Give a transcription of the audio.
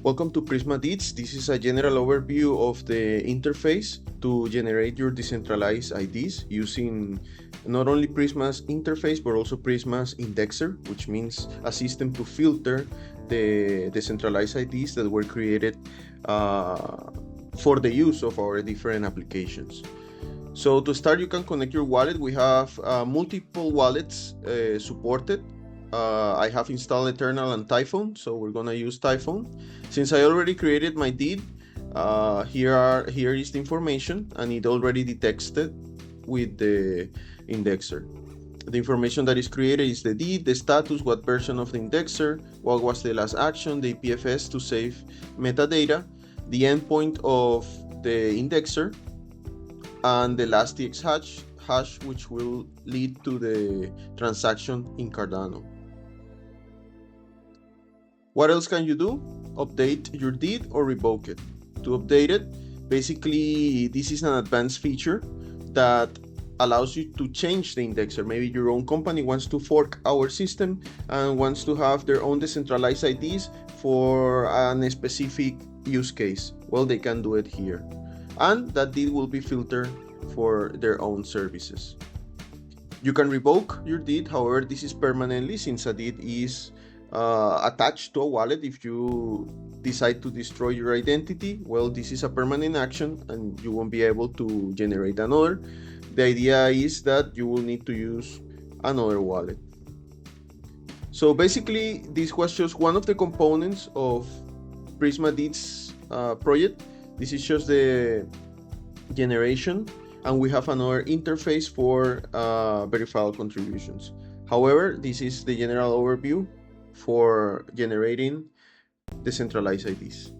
Welcome to Prisma Deeds. This is a general overview of the interface to generate your decentralized IDs using not only Prisma's interface, but also Prisma's indexer, which means a system to filter the decentralized IDs that were created for the use of our different applications. So to start, you can connect your wallet. We have multiple wallets supported. I have installed Eternal and Typhon, so we're gonna use Typhon. Since I already created my deed, here is the information, and it already detects it with the indexer. The information that is created is the deed, the status, what version of the indexer, what was the last action, the IPFS to save metadata, the endpoint of the indexer, and the last TX hash, which will lead to the transaction in Cardano. What else can you do? Update your deed or revoke it. To update it, basically this is an advanced feature that allows you to change the indexer. Maybe your own company wants to fork our system and wants to have their own decentralized IDs for a specific use case. Well, they can do it here. And that deed will be filtered for their own services. You can revoke your deed, however, this is permanently, since a deed is attached to a wallet. If you decide to destroy your identity, well, this is a permanent action and you won't be able to generate another. The idea is that you will need to use another wallet. So basically, this was just one of the components of Prisma Deeds project. This is just the generation, and we have another interface for verifiable contributions. However, this is the general overview for generating decentralized IDs.